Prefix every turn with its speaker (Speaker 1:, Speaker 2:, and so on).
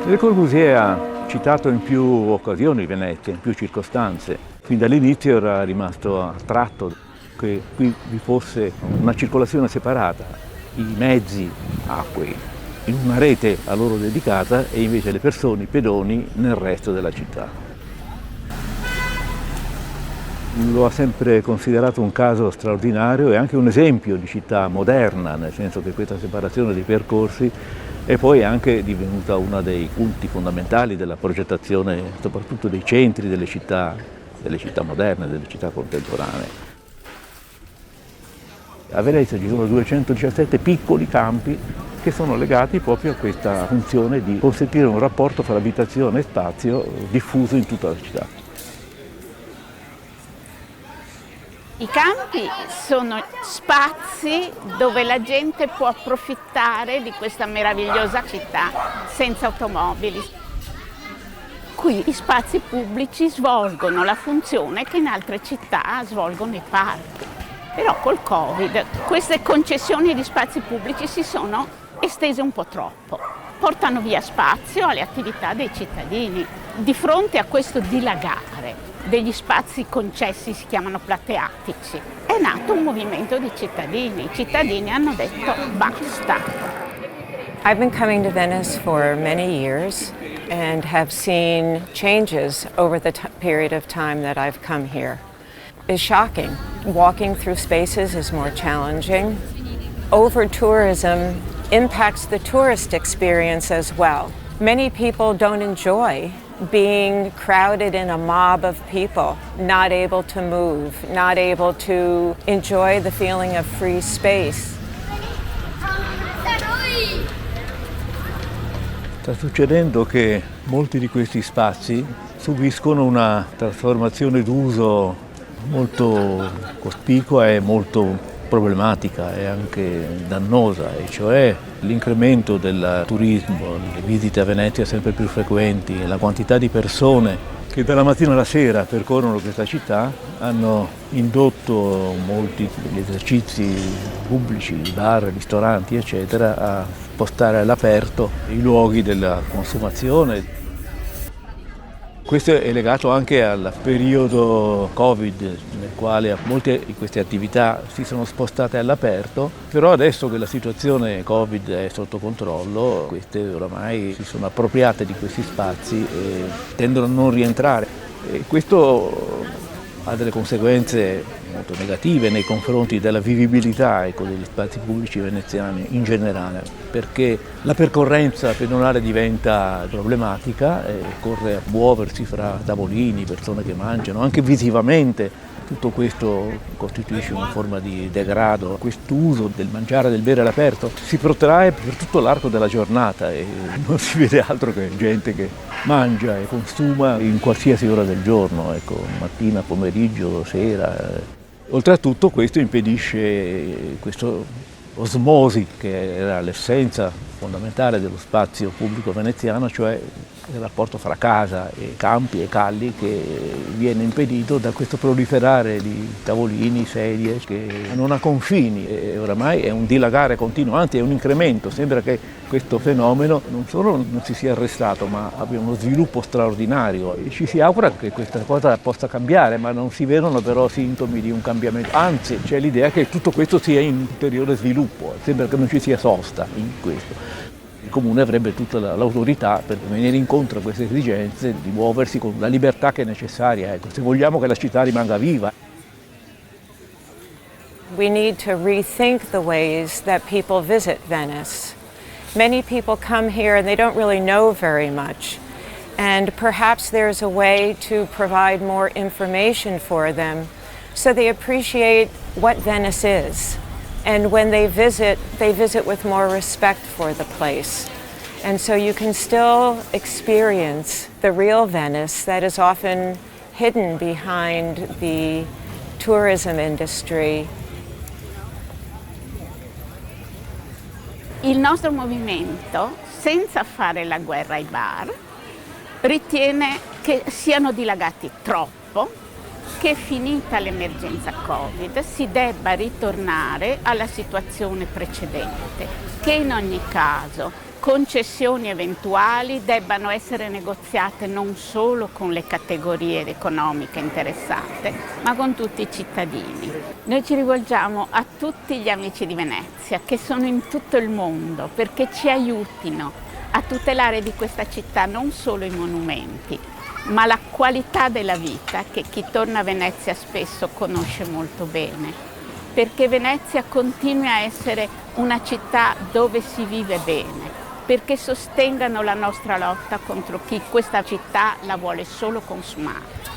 Speaker 1: Le Corbusier ha citato in più occasioni Venezia, in più circostanze. Fin dall'inizio era rimasto attratto che qui vi fosse una circolazione separata, i mezzi, acque, in una rete a loro dedicata e invece le persone, i pedoni, nel resto della città. Lo ha sempre considerato un caso straordinario e anche un esempio di città moderna, nel senso che questa separazione dei percorsi è poi anche divenuta uno dei punti fondamentali della progettazione, soprattutto dei centri delle città moderne, delle città contemporanee. A Venezia ci sono 217 piccoli campi che sono legati proprio a questa funzione di consentire un rapporto fra abitazione e spazio diffuso in tutta la città.
Speaker 2: I campi sono spazi dove la gente può approfittare di questa meravigliosa città senza automobili. Qui gli spazi pubblici svolgono la funzione che in altre città svolgono i parchi. Però col Covid queste concessioni di spazi pubblici si sono estese un po' troppo. Portano via spazio alle attività dei cittadini. Di fronte a questo dilagare degli spazi concessi, si chiamano plateatici, è nato un movimento di cittadini. I cittadini hanno detto basta.
Speaker 3: I've been coming to Venice for many years and have seen changes over the period of time that I've come here. It's shocking. Walking through spaces is more challenging. Over-tourism impacts the tourist experience as well. Many people don't enjoy being crowded in a mob of people, not able to move, not able to enjoy the feeling of free space.
Speaker 1: Sta succedendo che molti di questi spazi subiscono una trasformazione d'uso molto cospicua e molto problematica e anche dannosa, e cioè l'incremento del turismo, le visite a Venezia sempre più frequenti, la quantità di persone che dalla mattina alla sera percorrono questa città hanno indotto molti degli esercizi pubblici, bar, ristoranti eccetera, a spostare all'aperto i luoghi della consumazione. Questo è legato anche al periodo Covid, nel quale molte di queste attività si sono spostate all'aperto, però adesso che la situazione Covid è sotto controllo, queste oramai si sono appropriate di questi spazi e tendono a non rientrare. E questo ha delle conseguenze molto negative nei confronti della vivibilità degli spazi pubblici veneziani in generale, perché la percorrenza pedonale diventa problematica, occorre muoversi fra tavolini, persone che mangiano, anche visivamente. Tutto questo costituisce una forma di degrado. Quest'uso del mangiare e del bere all'aperto si protrae per tutto l'arco della giornata e non si vede altro che gente che mangia e consuma in qualsiasi ora del giorno, mattina, pomeriggio, sera. Oltretutto questo impedisce questa osmosi che era l'essenza fondamentale dello spazio pubblico veneziano, cioè il rapporto fra casa e campi e calli, che viene impedito da questo proliferare di tavolini, sedie che non ha confini e oramai è un dilagare continuo, anzi è un incremento. Sembra che questo fenomeno non solo non si sia arrestato, ma abbia uno sviluppo straordinario. E ci si augura che questa cosa possa cambiare, ma non si vedono però sintomi di un cambiamento. Anzi, c'è l'idea che tutto questo sia in ulteriore sviluppo, sembra che non ci sia sosta in questo. Il Comune avrebbe tutta l'autorità per venire incontro a queste esigenze, di muoversi con la libertà che è necessaria, se vogliamo che la città rimanga viva.
Speaker 3: We need to rethink the ways that people visit Venice. Many people come here and they don't really know very much, and perhaps there's a way to provide more information for them so they appreciate what Venice is. And when they visit with more respect for the place. And so you can still experience the real Venice that is often hidden behind the tourism industry.
Speaker 2: Il nostro movimento, senza fare la guerra ai bar, ritiene che siano dilagati troppo, che finita l'emergenza Covid si debba ritornare alla situazione precedente, che in ogni caso concessioni eventuali debbano essere negoziate non solo con le categorie economiche interessate, ma con tutti i cittadini. Noi ci rivolgiamo a tutti gli amici di Venezia che sono in tutto il mondo perché ci aiutino a tutelare di questa città non solo i monumenti, ma la qualità della vita che chi torna a Venezia spesso conosce molto bene, perché Venezia continui a essere una città dove si vive bene, perché sostengano la nostra lotta contro chi questa città la vuole solo consumare.